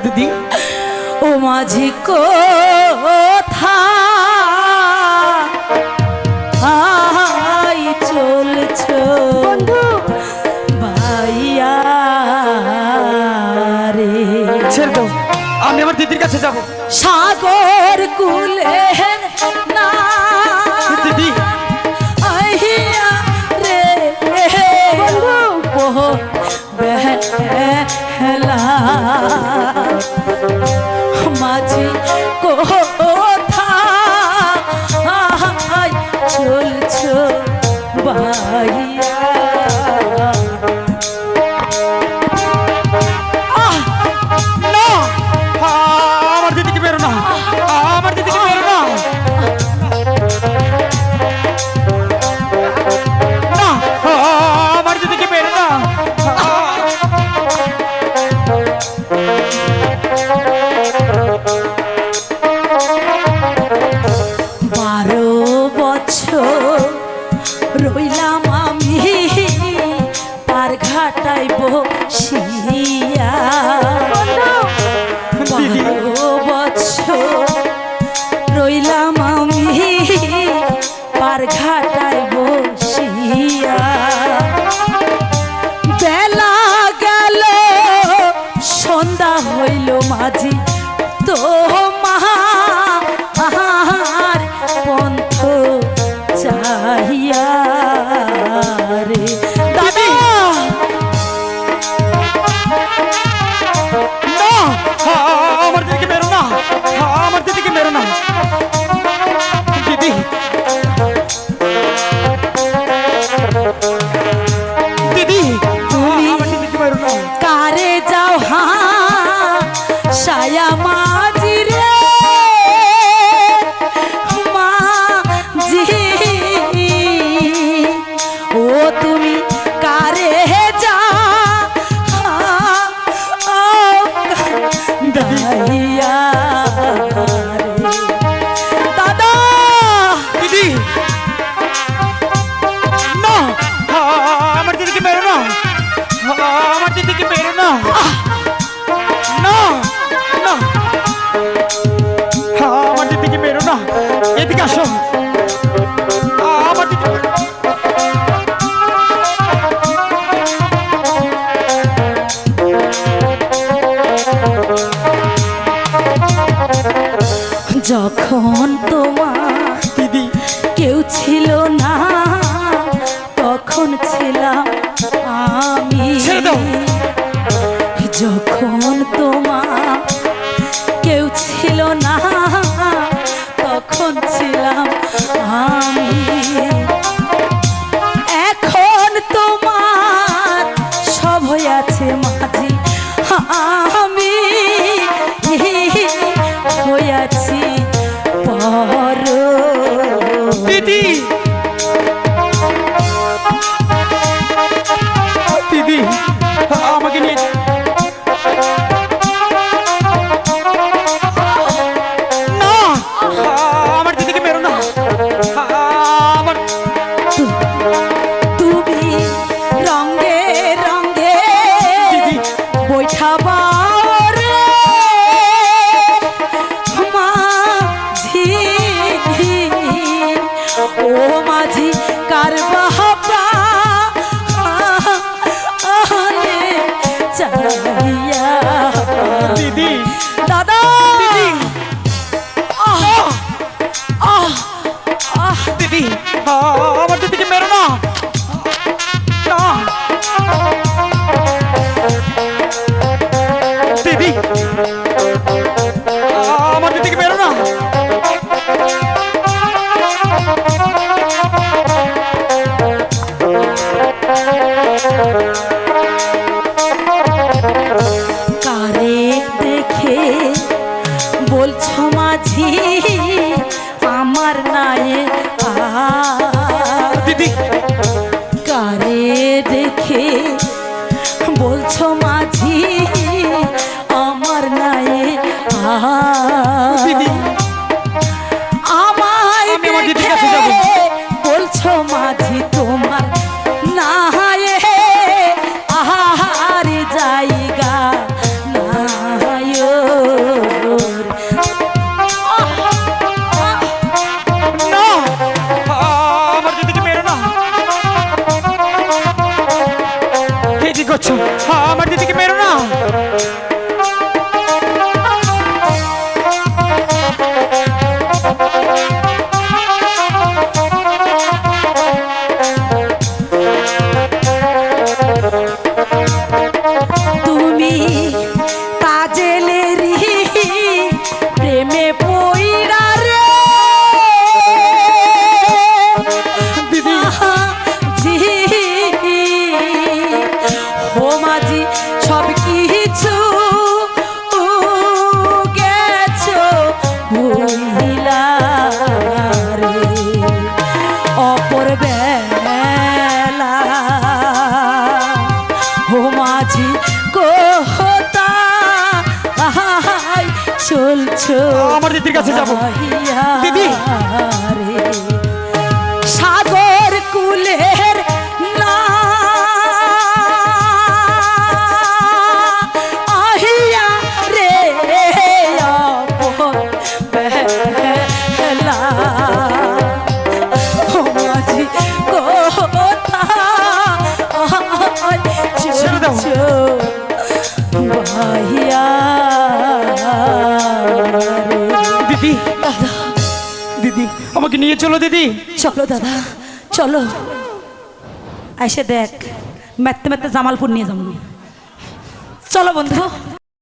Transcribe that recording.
দিদি ও মাঝি কোথায় চলছো বন্ধু ভাইয়া রে? ছেড়ে দাও, আমি আমার দিদির কাছে যাব। সাগর কুলে না দিদি আহিয়া রে বন্ধু বেলা মাঝি কোথায় চলছো ভাইয়া? না, আমার দিদিকে বেরো না, আমার দিদিকে বেরো না। না, আমার দিদিকে বেরো না। 12 বছর রইলাম আমি পার ঘাটায় বসিয়া। 12 বছর রইলাম আমি পার ঘাটায় বসিয়া। বেলা গেল সন্ধ্যা হইল মাঝি তোমার পন্থ চাহিয়া রে দাদা। না, আমার দিদিকে বেরো না, আমার দিদিকে বেরো না। দিদি দিদি, তুমি আমার দিদিকে বেরো না। কারে যাও সায়া মাঝি রে মাঝি, ও তুমি কারে যাও দাইয়া রে দাদা। দিদি না, আমার দিদিকে বেরো না, আমার দিদিকে বেরো না। না না, আমার দিদিকে বেরো না। এদিকে আসো, আমার দিদি। যখন তোমার দিদি কেউ ছিল না তখন ছিলাম আমি। ছেড়ে দাও। যখন তোমার কেউ ছিল না তখন ছিলাম আমি। এখন তোমার সব হইয়াছে মাঝি, আমি হইয়াছি পর। দিদি দিদি, আমাকে নিয়ে না, আমার দিদিকে বেরো না। আমার তুমি রঙ্গে রঙ্গে দিদি বৈঠাবা রে মাঝি, ও মাঝি কারবাহা চাইয়া দিদি দাদা। দিদি আহ আহ আহ দিদি, আমার দিদিকে বেরো না। না দিদি, আমার দিদিকে বেরো না। কারে দেখে বলছো মাঝি আমার নায়ে দিদি কারে দেখে বলছো মাঝি আমার নাই আমার দিদির কাছে যাবো। দিদি। রে সাগর কুলের না আহিয়া রে আপন বেলা ও মাঝি কোথা ছেড়ে দাও। ভাইয়া দিদি দাদা দিদি আমাকে নিয়ে চলো দিদি। চলো দাদা চলো এসে দেখ মারতে মারতে জামালপুর নিয়ে যাবো চলো বন্ধু